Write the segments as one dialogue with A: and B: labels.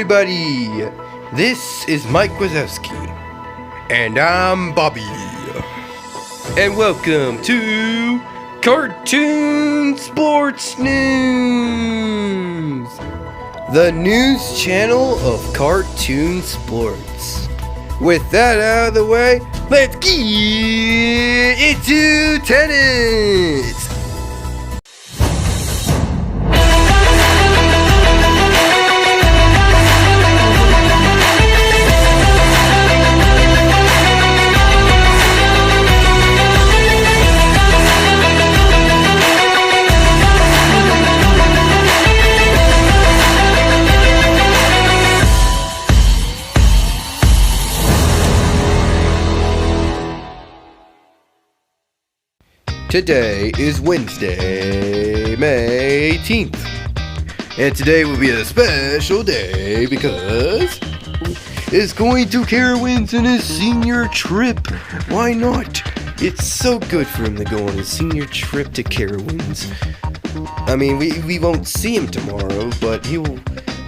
A: everybody! This is Mike Wazowski. And I'm Bobby. And welcome to Cartoon Sports News! The news channel of Cartoon Sports. With that out of the way, let's get into tennis! Today is Wednesday, May 18th, and today will be a special day because it's going to Carowinds on his senior trip. Why not? It's so good for him to go on his senior trip to Carowinds. I mean, we won't see him tomorrow, but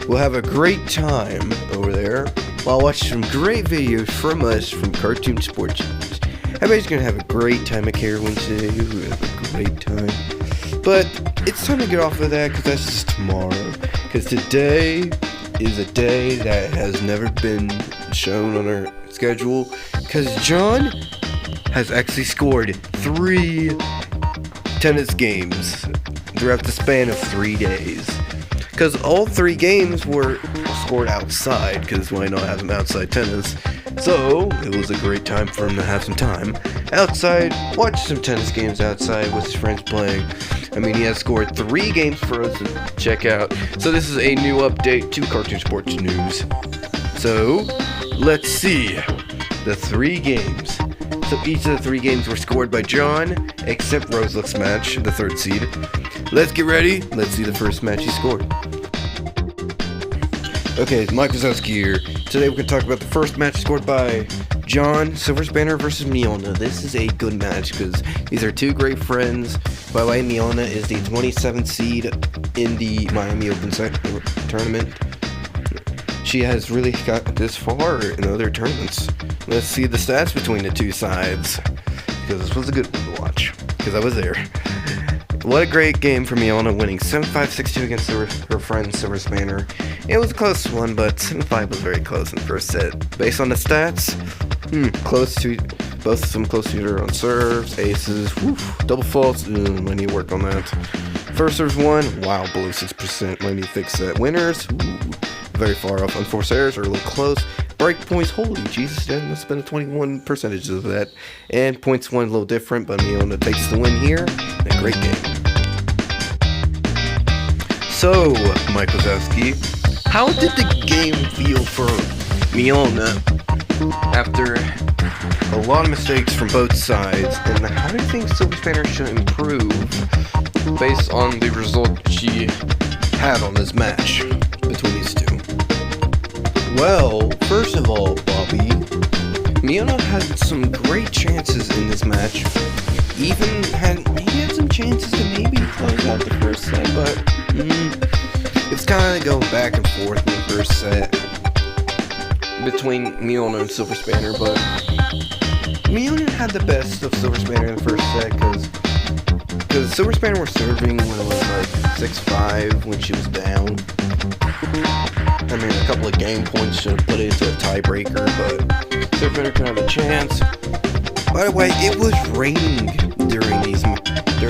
A: we'll have a great time over there. I'll watch some great videos from us from Cartoon Sports News. Everybody's gonna have a great time at Carowinds today. We'll have a great time. But it's time to get off of that because that's just tomorrow. Because today is a day that has never been shown on our schedule. Because John has actually scored 3 tennis games throughout the span of 3 days. Because all 3 games were scored outside, because why not have them outside tennis? So, it was a great time for him to have some time outside, watch some tennis games outside with his friends playing. I mean, he has scored 3 games for us to check out. So this is a new update to Cartoon Sports News. So, let's see the 3 games. So each of the 3 games were scored by John, except Roseluck's match, the 3rd seed. Let's get ready. Let's see the first match he scored. Okay, it's Mike Wazowski here. Today we're going to talk about the first match scored by John Silver Spanner versus Miona. This is a good match because these are 2 great friends. By the way, Miona is the 27th seed in the Miami Open tournament. She has really got this far in other tournaments. Let's see the stats between the 2 sides, because this was a good one to watch, because I was there. What a great game for Miona, winning 7-5, 6-2 against her friend Silver Spanner. It was a close one, but 7-5 was very close in the first set. Based on the stats, close to both of them, close to her on serves, aces, double faults. I need to work on that. First serves 1, wow, below 6%. I need to fix that. Winners, very far off. Unforced errors are a little close. Break points, holy Jesus, that must have been a 21% of that. And points won a little different, but Miona takes the win here. A great game. So, Mike Wazowski, how did the game feel for Miona after a lot of mistakes from both sides? And how do you think Silver Spanner should improve based on the result she had on this match between these 2? Well, first of all, Bobby, Miona had some great chances in this match. He had some chances to maybe close out the first set, but it's kind of going back and forth in the first set between Miona and Silver Spanner, but Miona had the best of Silver Spanner in the first set because Silver Spanner was serving when it was like 6-5 when she was down. I mean, a couple of game points should have put it into a tiebreaker, but Silver Spanner could have a chance. By the way, it was raining during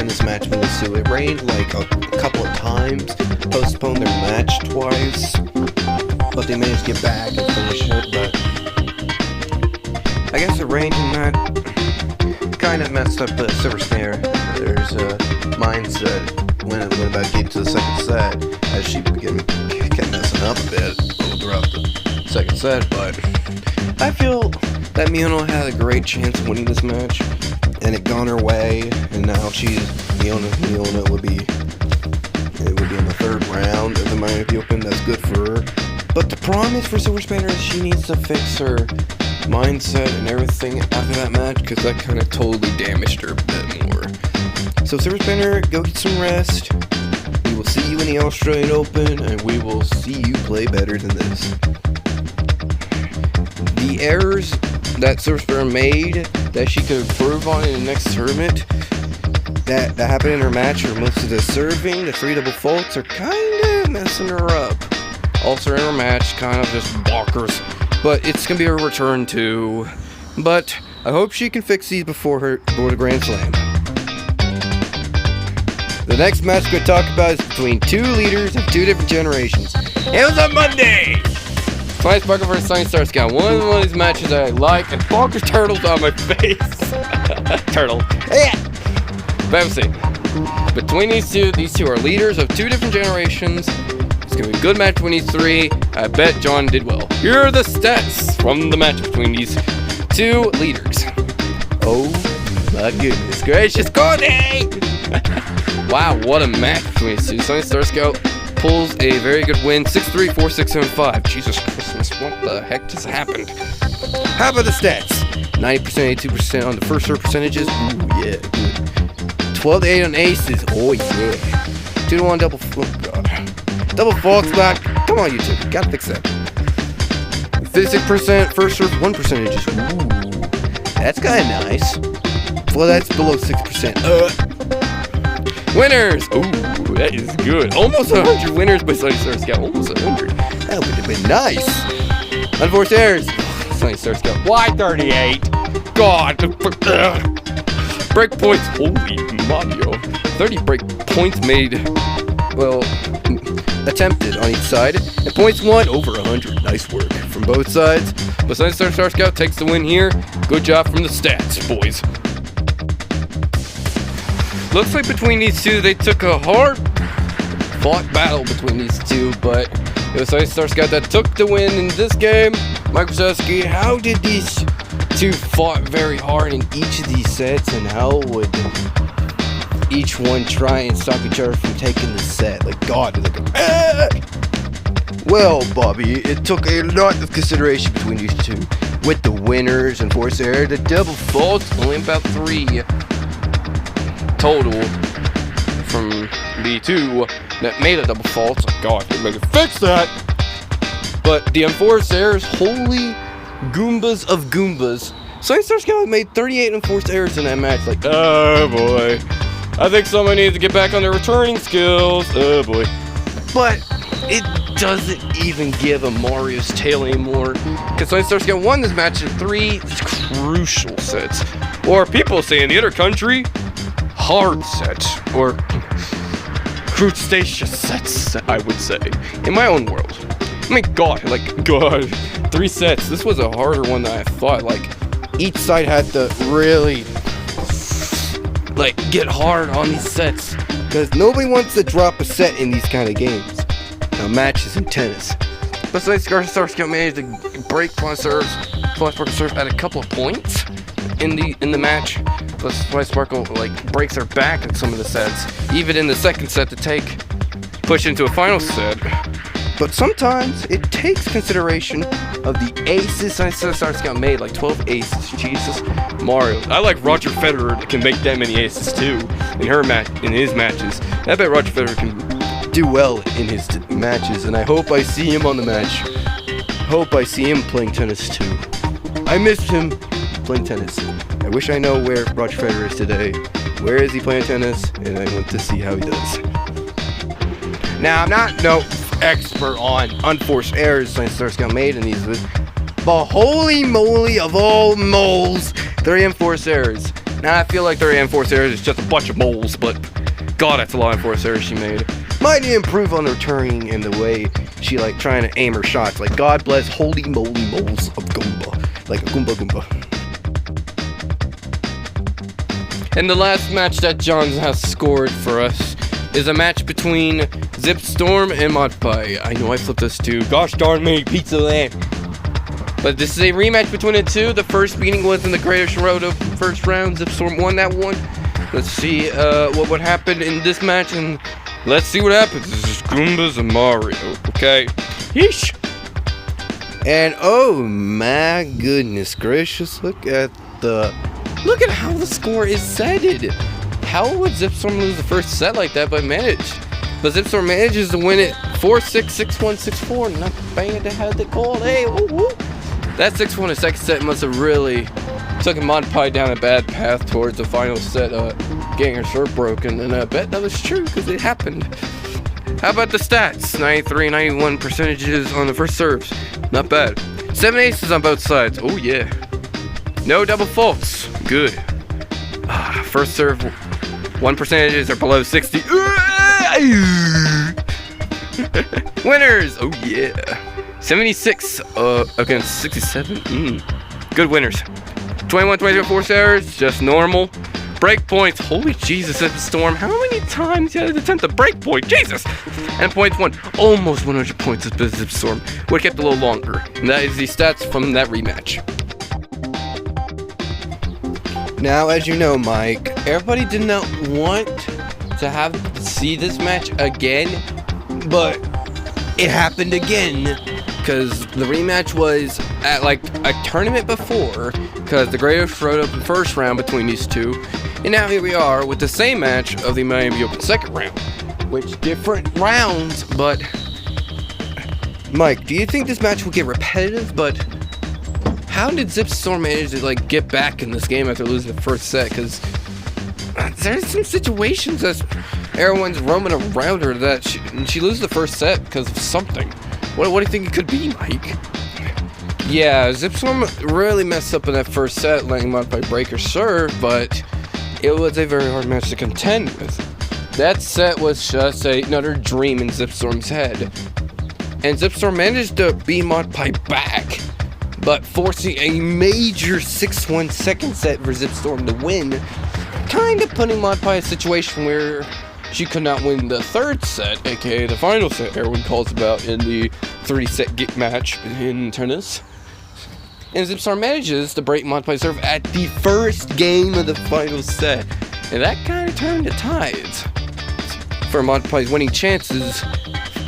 A: this match when these 2. It rained like a couple of times, postponed their match twice, but they managed to get back and finish it. But I guess the rain in that kind of messed up the Silver Spanner. There's a mindset when it went about to get to the second set, as she kept messing up a bit throughout the second set, but I feel that Miona had a great chance of winning this match, and it gone her way, and now Miona would be in the 3rd round of the Miami Open. That's good for her. But the problem is for Silver Spanner is she needs to fix her mindset and everything after that match, because that kind of totally damaged her a bit more. So Silver Spanner, go get some rest. We will see you in the Australian Open, and we will see you play better than this. The errors that Surfstar made that she could improve on in the next tournament that happened in her match, or most of the serving, the 3 double faults, are kind of messing her up. Also in her match, kind of just bonkers. But it's going to be a return too. But I hope she can fix these before the Grand Slam. The next match we're going to talk about is between 2 leaders of 2 different generations. It was on Monday! Sunny Sparkle vs. Sunny Star Scout. One of these matches that I like, and bonkers turtles on my face. Turtle. Yeah! But let's see. Between these two are leaders of 2 different generations. It's going to be a good match between these 3. I bet John did well. Here are the stats from the match between these 2 leaders. Oh my goodness gracious, Cody! Wow, what a match between these 2. Sunny Star Scout pulls a very good win, 6-3, 4-6, 7-5. Jesus Christmas, what the heck just happened? How about the stats? 90%, 82% on the first serve percentages. Ooh, yeah, good. 12-8 on aces. Oh, yeah. 2-1 double. Oh, God. Double faults back. Come on, YouTube. Gotta fix that. 56% first serve 1 percentages. Ooh, that's kind of nice. Well, that's below 6%. Winners! Ooh, that is good. Almost 100 winners by Sunny Star Scout. Almost 100. That would have been nice. Unforced errors. Sunny Star Scout. Why 38? God. Break points. Holy Mario. 30 break points made. Well, attempted on each side. And points won over 100. Nice work from both sides. But Sunny Star Scout takes the win here. Good job from the stats, boys. Looks like between these 2, they took a hard-fought battle between these 2, but it was Sunny Star Scout that took the win in this game. Mike Wazowski, how did these 2 fought very hard in each of these sets, and how would each one try and stop each other from taking the set? Like, God, Well, Bobby, it took a lot of consideration between these 2. With the winners and forced error, the double faults, only about 3 total from the 2 that made a double fault. Oh, God, they better fix that. But the enforced errors, holy Goombas of Goombas. Sunny Star Scout made 38 enforced errors in that match. Like, oh boy. I think someone needs to get back on their returning skills. Oh boy. But it doesn't even give a Mario's tail anymore. Because Sunny Star Scout won this match in 3 crucial sets. Or people say in the other country, hard sets, or crustaceous sets, I would say, in my own world. I mean, God, 3 sets. This was a harder one than I thought. Like, each side had to really, get hard on these sets, because nobody wants to drop a set in these kind of games. Now, matches in tennis. But Sunny Star Scout managed to break Fly Sparkle serve at a couple of points in the match. But Fly Sparkle breaks her back in some of the sets, even in the second set to push into a final set. But sometimes it takes consideration of the aces Sunny Star Scout made, like 12 aces. Jesus, Mario. I like Roger Federer that can make that many aces too in his matches. I bet Roger Federer can do well in his matches, and I hope I see him on the match. Hope I see him playing tennis too. I missed him playing tennis. I wish I know where Roger Federer is today. Where is he playing tennis? And I want to see how he does. Now, I'm not no expert on unforced errors Sunny Star Scout made in these, but holy moly of all moles, 3 enforced errors. Now, I feel like 3 enforced errors is just a bunch of moles, but God, that's a lot of enforced errors she made. Might improve on her turning and the way she trying to aim her shots. Like, God bless holy moly moles of Goomba. Like a Goomba. And the last match that John has scored for us is a match between Zipstorm and Modpie. I know I flipped this too. Gosh darn me, Pizza Land. But this is a rematch between the 2. The first meeting was in the Greater Roto first round. Zipstorm won that one. Let's see what would happen in this match, and let's see what happens. This is Goombas and Mario, okay? Yeesh. And oh my goodness gracious, look at how the score is setted. How would Zipstorm lose the first set like that, but manage But Zipstorm manages to win it 4-6, 6-1, 6-4. Not bad to have the call. Hey, woo woo. That 6-1 in second set must have really took Mod Pie down a bad path towards the final set, getting her serve broken. And I bet that was true because it happened. How about the stats? 93, 91 percentages on the first serves. Not bad. 7 aces on both sides. Oh yeah. No double faults. Good. First serve, 1 percentages are below 60. Winners. Oh yeah. 76 against 67. Good winners. 21, 24 serves, just normal. Break points. Holy Jesus, Zipstorm. How many times you had to attempt a break point? Jesus. And points won. Almost 100 points with Zipstorm. Would have kept a little longer. And that is the stats from that rematch. Now, as you know, Mike, everybody did not want to see this match again, but it happened again. Because the rematch was at like a tournament before, because the Greatest showed up in the first round between these two, and now here we are with the same match of the Miami Open second round, which different rounds. But Mike, do you think this match will get repetitive? But how did Zipstorm manage to like get back in this game after losing the first set? Because there's some situations that everyone's roaming around her that she loses the first set because of something. What do you think it could be, Mike? Yeah, Zipstorm really messed up in that first set, letting Mod Pie break her serve, but it was a very hard match to contend with. That set was just another dream in Zipstorm's head. And Zipstorm managed to beat Mod Pie back, but forcing a major 6-1 second set for Zipstorm to win, kind of putting Mod Pie in a situation where she could not win the third set, aka the final set everyone calls about in the 3-set match in tennis. And Zipstorm manages to break Mod Pie's serve at the first game of the final set. And that kind of turned the tides for Mod Pie's winning chances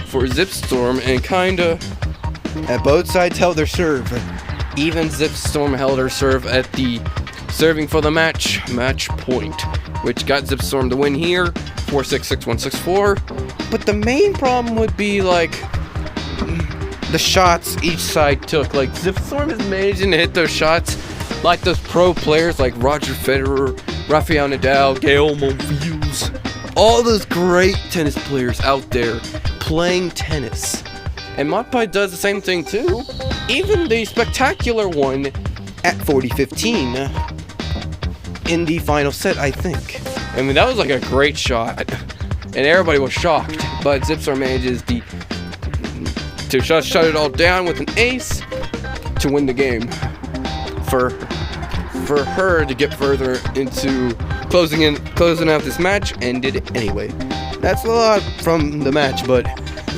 A: for Zipstorm, and kind of both sides held their serve. Even Zipstorm held her serve at the serving for the match point, which got Zipstorm to win here. 4-6, 6-1, 6-4. But the main problem would be like the shots each side took. Like Zipstorm is managing to hit those shots like those pro players like Roger Federer, Rafael Nadal, Gael Monfils, all those great tennis players out there playing tennis. And Mod Pie does the same thing too. Even the spectacular one at 40-15 in the final set, I think. I mean, that was like a great shot, and everybody was shocked. But Zipstorm manages to shut it all down with an ace to win the game. For her to get further into closing out this match, and did it anyway. That's a lot from the match, but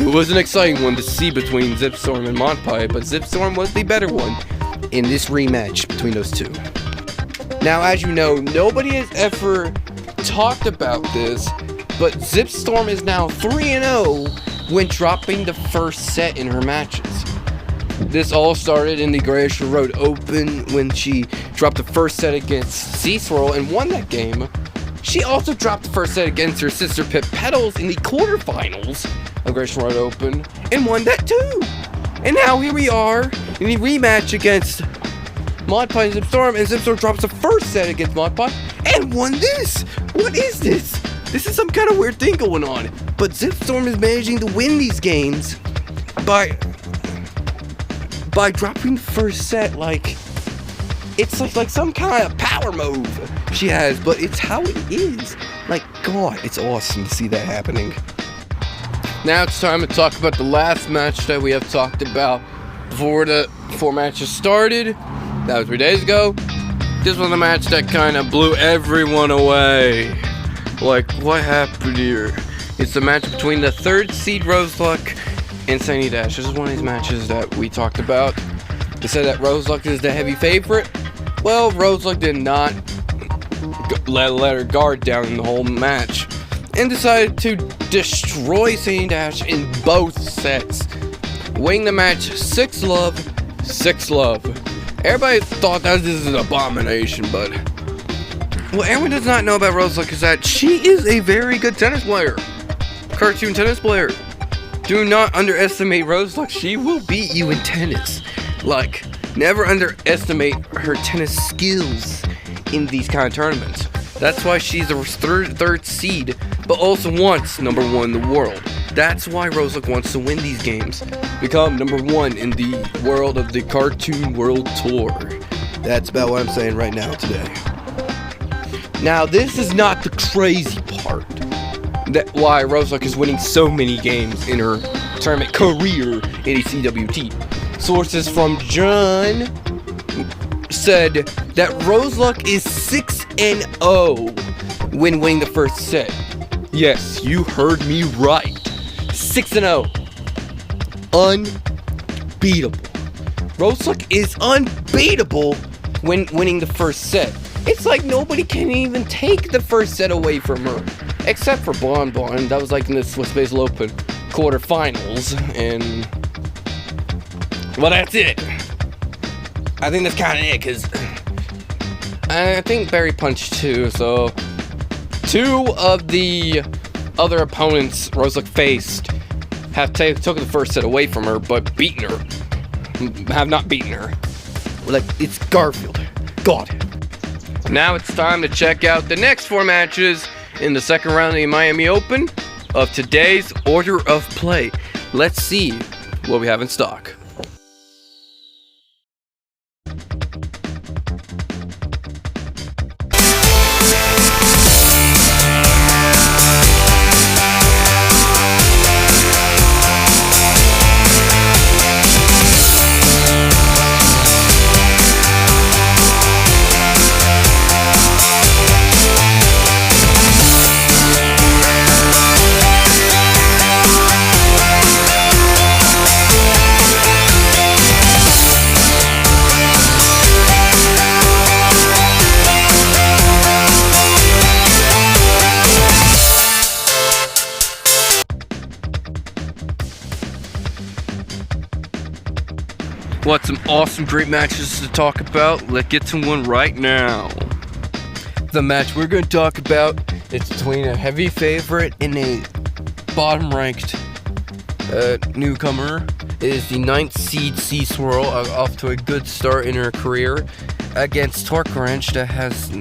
A: it was an exciting one to see between Zipstorm and Mod Pie. But Zipstorm was the better one in this rematch between those two. Now, as you know, nobody has ever talked about this, but Zipstorm is now 3-0 when dropping the first set in her matches. This all started in the Greatest Road Open when she dropped the first set against C-Swirl and won that game. She also dropped the first set against her sister Pip Petals in the quarterfinals of Greatest Road Open and won that too. And now here we are in the rematch against Mod Pie and Zipstorm, and Zipstorm drops the first set against Mod Pie and won this. What is this? This is some kind of weird thing going on. But Zipstorm is managing to win these games by dropping the first set. Like, it's like some kind of power move she has, but it's how it is. Like, God, it's awesome to see that happening. Now it's time to talk about the last match that we have talked about before the 4 matches started. That was 3 days ago. This was a match that kind of blew everyone away. Like, what happened here? It's the match between the 3rd seed Roseluck and Sandy Dash. This is one of these matches that we talked about. They said that Roseluck is the heavy favorite. Well, Roseluck did not let her guard down in the whole match and decided to destroy Sandy Dash in both sets, winning the match 6-love, 6-love. Everybody thought that this is an abomination, but what everyone does not know about Roseluck is that she is a very good tennis player. cartoon tennis player. Do not underestimate Roseluck. She will beat you in tennis. Like, never underestimate her tennis skills in these kind of tournaments. That's why she's the third seed, but also wants number 1 in the world. That's why Roseluck wants to win these games. Become number 1 in the world of the Cartoon World Tour. That's about what I'm saying right now today. Now, this is not the crazy part. That why Roseluck is winning so many games in her tournament career in a CWT. Sources from John said that Roseluck is 6-0 when winning the first set. Yes, you heard me right. 6-0. Unbeatable. Roseluck is unbeatable when winning the first set. It's like nobody can even take the first set away from her. Except for Bon Bon. That was like in the Swiss Basel Open quarterfinals. And well, that's it. I think that's kind of it, because I think Barry punched 2, so 2 of the other opponents Roseluck faced have took the first set away from her, but beaten her. Have not beaten her. Like, it's Garfield. God. Now it's time to check out the next 4 matches in the second round of the Miami Open of today's order of play. Let's see what we have in stock. What some awesome, great matches to talk about. Let's get to one right now. The match we're going to talk about is between a heavy favorite and a bottom-ranked newcomer. It is the 9th seed Sea Swirl, off to a good start in her career, against Torque Wrench that has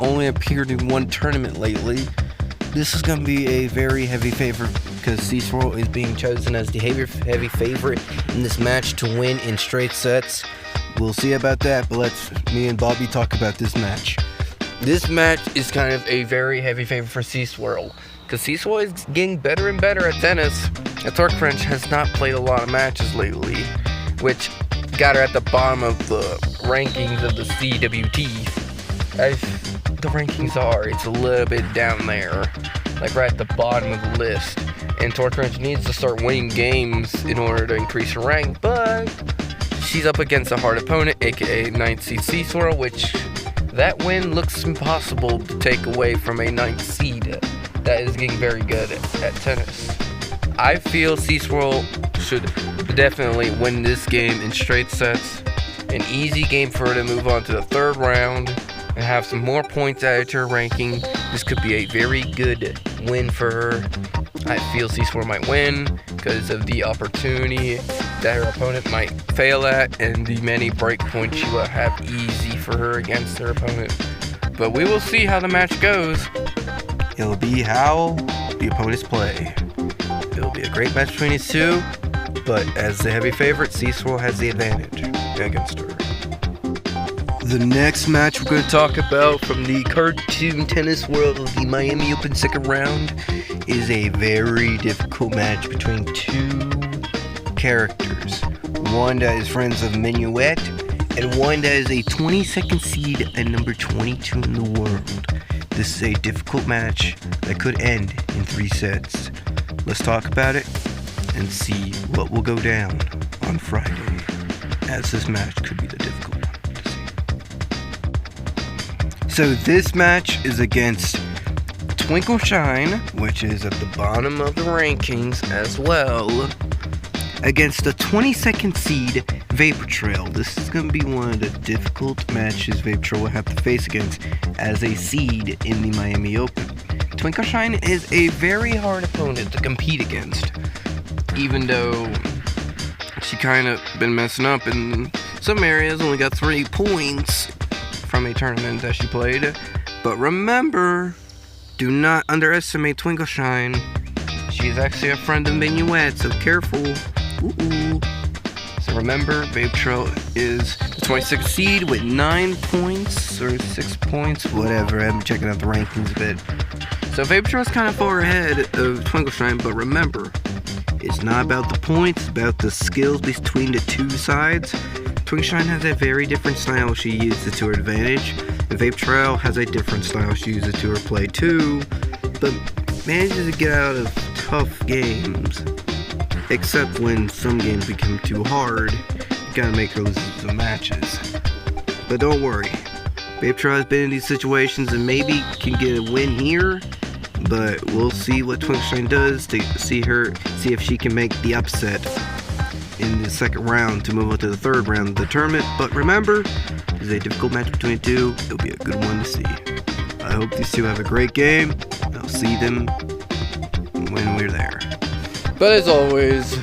A: only appeared in one tournament lately. This is going to be a very heavy favorite because Sea Swirl is being chosen as the heavy favorite in this match to win in straight sets. We'll see about that, but let's me and Bobby talk about this match. This match is kind of a very heavy favorite for Sea Swirl because Sea Swirl is getting better and better at tennis. Torque Wrench has not played a lot of matches lately, which got her at the bottom of the rankings of the CWT. As the rankings are, it's a little bit down there, like right at the bottom of the list. And Torque Wrench needs to start winning games in order to increase her rank, but she's up against a hard opponent, aka 9th seed Sea Swirl, which that win looks impossible to take away from a 9th seed that is getting very good at tennis. I feel Sea Swirl should definitely win this game in straight sets. An easy game for her to move on to the third round and have some more points added to her ranking. This could be a very good win for her. I feel Sea Swirl might win because of the opportunity that her opponent might fail at and the many break points she will have easy for her against her opponent. But we will see how the match goes. It'll be how the opponents play. It'll be a great match between these two, but as the heavy favorite, Sea Swirl has the advantage against her. The next match we're going to talk about from the cartoon tennis world of the Miami Open second round is a very difficult match between 2 characters. One that is friends of Minuet, and one that is a 22nd seed and number 22 in the world. This is a difficult match that could end in 3 sets. Let's talk about it and see what will go down on Friday, as this match could be the difficult one to see. So this match is against Twinkle Shine, which is at the bottom of the rankings as well, against the 22nd seed Vapor Trail. This is going to be one of the difficult matches Vapor Trail will have to face against as a seed in the Miami Open. Twinkle is a very hard opponent to compete against, even though she kind of been messing up in some areas, only got 3 points from a tournament that she played. But remember, do not underestimate Twinkleshine. She is actually a friend of Minuet, so careful. Ooh. So remember, Vape Trail is the 26th seed with 9 points, or 6 points, whatever. I'm checking out the rankings a bit. So Vape Trail is kind of far ahead of Twinkleshine, but remember, it's not about the points, it's about the skills between the two sides. Twinkleshine has a very different style she uses to her advantage, and Vape Trail has a different style she uses to her play too, but manages to get out of tough games. Except when some games become too hard, you gotta make her lose some matches. But don't worry, Vape Trail has been in these situations and maybe can get a win here, but we'll see what Twinkleshine does to see if she can make the upset in the second round to move on to the third round of the tournament. But remember, it's a difficult match between the two. It'll be a good one to see. I hope these two have a great game. I'll see them when we're there.
B: But as always,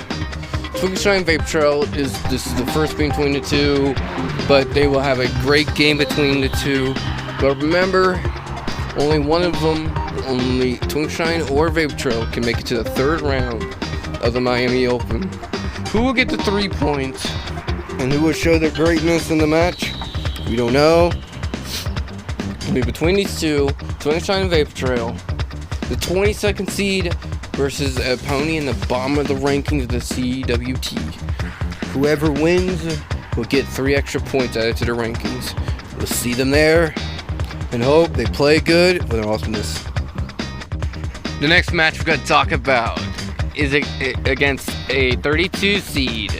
B: Twinkleshine Vape Trail this is the first between the two, but they will have a great game between the two. But remember, only one of them, only Twinkleshine or Vape Trail, can make it to the third round of the Miami Open. Who will get the 3 points and who will show their greatness in the match? We don't know. It'll be between these two, Twinkleshine and Vape Trail. The 22nd seed versus a pony in the bottom of the rankings of the CWT. Whoever wins will get 3 extra points added to the rankings. We'll see them there and hope they play good with their awesomeness. The next match we're going to talk about is against a 32 seed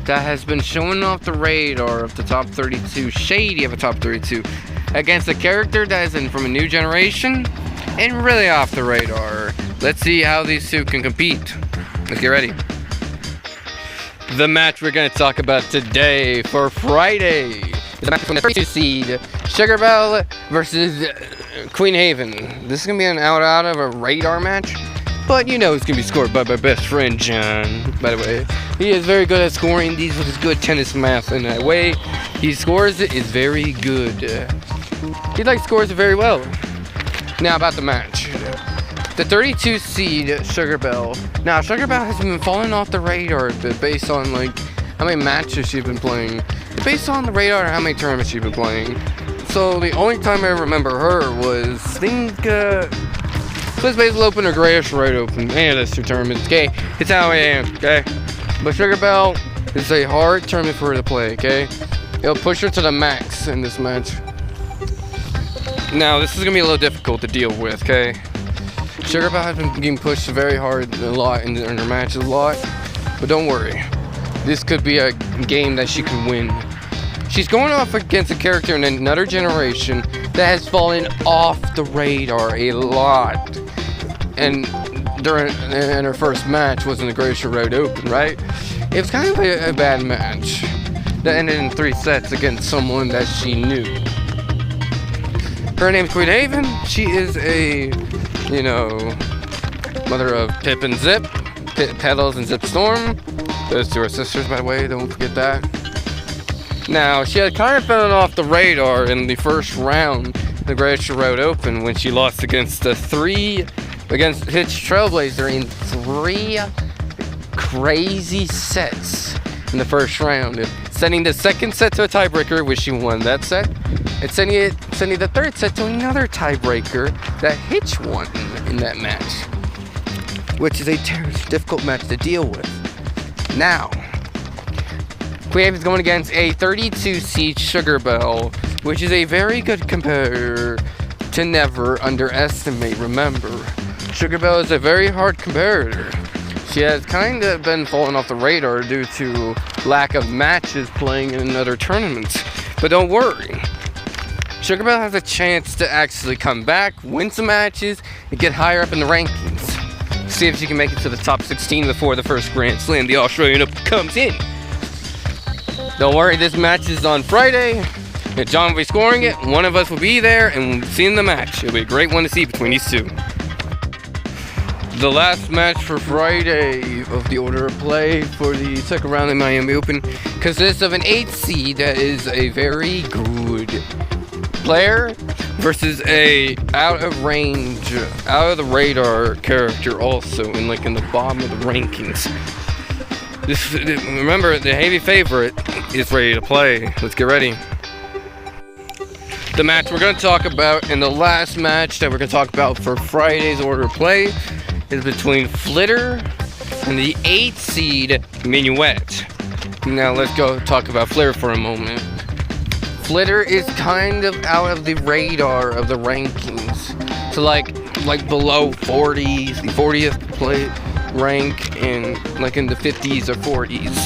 B: that has been showing off the radar of the top 32, shady of a top 32, against a character that is from a new generation and really off the radar. Let's see how these two can compete. Let's get ready. The match we're going to talk about today for Friday is a match between the 32 seed Sugarbelle versus Queen Haven. This is going to be an out of a radar match, but you know it's going to be scored by my best friend John, by the way. He is very good at scoring these with his good tennis math, and that way he scores it is very good. He scores it very well. Now about the match. The 32 seed Sugarbelle. Now Sugarbelle has been falling off the radar a bit based on how many matches she's been playing. Based on the radar, how many tournaments she's been playing. So the only time I remember her was Swiss Basel Open or Grayish Road Open. Any of those 2 tournaments. Okay, it's how I am. Okay, but Sugarbelle is a hard tournament for her to play. Okay, it'll push her to the max in this match. Now this is gonna be a little difficult to deal with. Okay. Sugarbelle has been getting pushed very hard a lot in her matches a lot, but don't worry. This could be a game that she can win. She's going off against a character in another generation that has fallen off the radar a lot. And in her first match was in the Grayish Road Open, right? It was kind of a bad match that ended in 3 sets against someone that she knew. Her name's Queen Haven. She is a mother of Pip and Zip, Petals and Zip Storm. Those 2 are sisters, by the way, don't forget that. Now, she had kind of fallen off the radar in the first round of the Grayish Road Open when she lost against Hitch Trailblazer in 3 crazy sets in the first round, sending the second set to a tiebreaker, which she won that set, and sending the third set to another tiebreaker that Hitch won in that match, which is a difficult match to deal with. Now, Queen Haven is going against a 32 seed Sugarbelle, which is a very good competitor to never underestimate. Remember, Sugarbelle is a very hard competitor. She has kind of been falling off the radar due to lack of matches playing in other tournaments. But don't worry. Sugarbelle has a chance to actually come back, win some matches, and get higher up in the rankings. See if she can make it to the top 16 before the first Grand Slam, the Australian Open, comes in. Don't worry, this match is on Friday. And John will be scoring it. One of us will be there and we'll see in the match. It'll be a great one to see between these two. the last match for Friday of the order of play for the second round of Miami Open consists of an 8 seed that is a very good player versus a out of range, out of the radar character also in the bottom of the rankings. Remember, the heavy favorite is ready to play. Let's get ready. The match we're going to talk about, and the last match that we're going to talk about for Friday's order of play, is between Flitter and the 8 seed Minuet. Now let's go talk about Flitter for a moment. Flitter is kind of out of the radar of the rankings. So like below 40s, the 40th play rank, and in the 50s or 40s.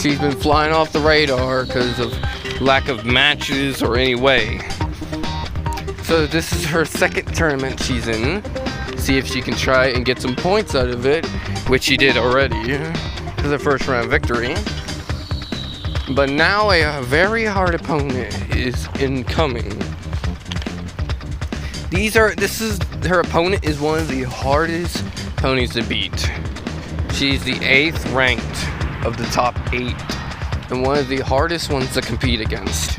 B: She's been flying off the radar because of lack of matches or any way. So this is her second tournament she's in. See if she can try and get some points out of it, which she did already. This is a first round victory. But now a very hard opponent is incoming. Her opponent is one of the hardest ponies to beat. She's the 8th ranked of the top 8 and one of the hardest ones to compete against.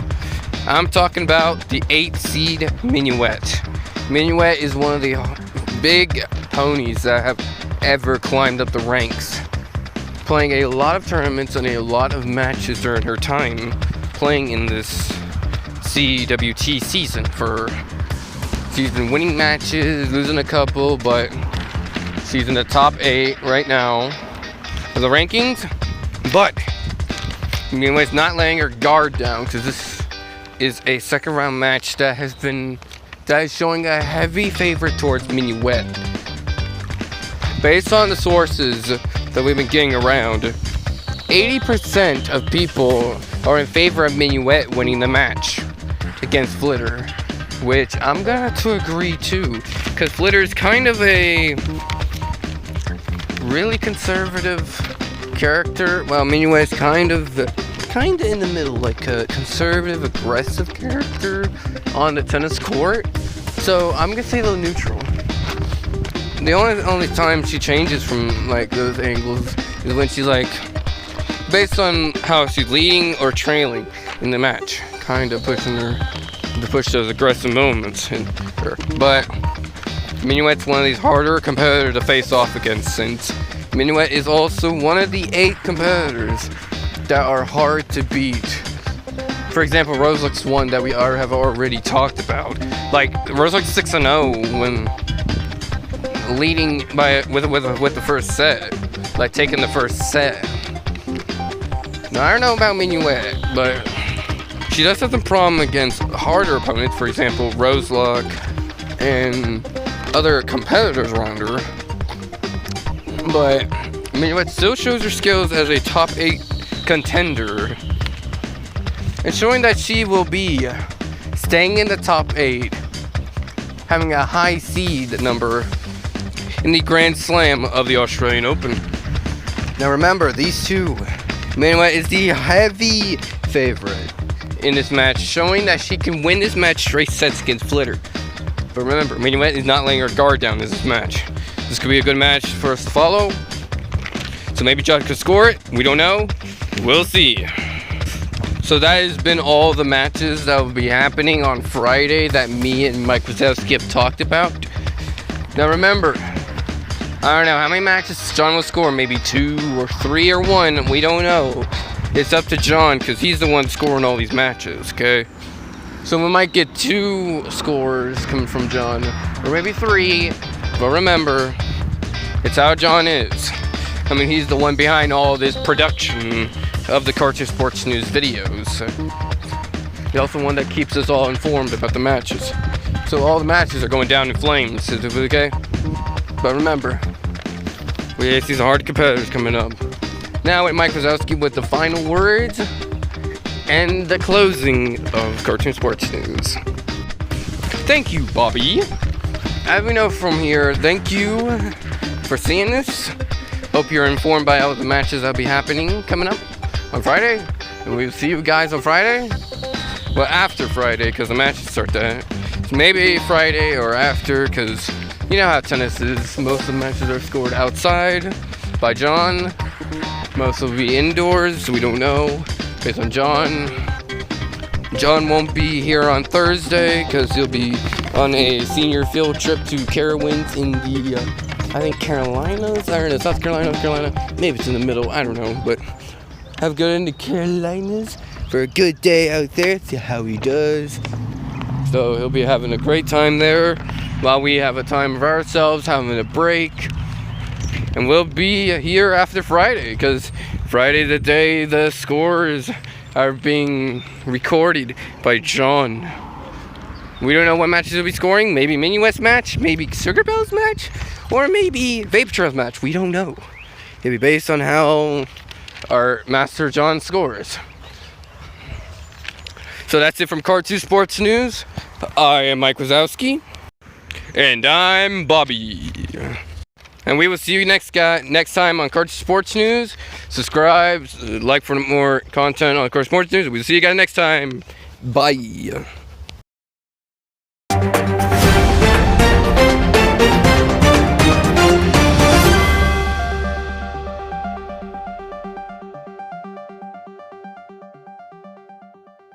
B: I'm talking about the 8 seed Minuet. Minuet is one of the big ponies that have ever climbed up the ranks, playing a lot of tournaments and a lot of matches during her time playing in this CWT season. She's been winning matches, losing a couple, but she's in the top 8 right now of the rankings. But Minuet's not laying her guard down, because this is a second round match that is showing a heavy favorite towards Minuet. Based on the sources that we've been getting around, 80% of people are in favor of Minuet winning the match against Flitter, which I'm gonna have to agree to, because Flitter is kind of a really conservative character, while Minuet is kind of in the middle, like a conservative, aggressive character on the tennis court. So I'm gonna say a little neutral. The only time she changes from those angles is when she's based on how she's leading or trailing in the match, kind of pushing her to push those aggressive moments in her. But Minuet's one of these harder competitors to face off against, since Minuet is also one of the 8 competitors that are hard to beat. For example, Roselyk's one that we have already talked about. Roselyk's 6-0 when leading with the first set, taking the first set. Now I don't know about Minuet, but she does have some problem against harder opponents. For example, Roselyk and other competitors around her. But Minuet still shows her skills as a top 8 contender, and showing that she will be staying in the top 8, having a high seed number in the Grand Slam of the Australian Open. Now remember, these two, Minuet is the heavy favorite in this match, showing that she can win this match straight sets against Flitter. But remember, Minuet is not laying her guard down in this match. This could be a good match for us to follow. So maybe John could score it. We don't know. We'll see. So that has been all the matches that will be happening on Friday that me and Mike Wazowski have talked about. Now remember, I don't know how many matches John will score. Maybe 2 or 3 or 1. We don't know. It's up to John, because he's the one scoring all these matches, okay? So we might get 2 scores coming from John, or maybe 3. But remember, it's how John is. I mean, he's the one behind all this production of the Cartoon Sports News videos. He's also the one that keeps us all informed about the matches. So all the matches are going down in flames, is it okay? But remember, we see some hard competitors coming up. Now with Mike Wazowski with the final words and the closing of Cartoon Sports News. Thank you, Bobby. As we know from here, thank you for seeing this. Hope you're informed by all the matches that'll be happening coming up on Friday. And we'll see you guys on Friday. Well, after Friday, because the matches start then. Maybe Friday or after, because You know how tennis is. Most of the matches are scored outside by John. Most will be indoors, so we don't know. Based on John. John won't be here on Thursday because he'll be on a senior field trip to Carowinds in the, I think Carolinas? I don't know, South Carolina, North Carolina. Maybe it's in the middle, I don't know. But have a good into Carolinas for a good day out there. See how he does. So he'll be having a great time there while we have a time of ourselves, having a break. And we'll be here after Friday because Friday the day the scores are being recorded by John. We don't know what matches he'll be scoring. Maybe Mini West match, maybe Sugar Bells match, or maybe Vape Trails match. We don't know. It'll be based on how our Master John scores. So that's it from Card 2 Sports News. I am Mike Wazowski. And I'm Bobby. And we will see you next time on Card 2 Sports News. Subscribe, like for more content on Card 2 Sports News. We'll see you guys next time. Bye.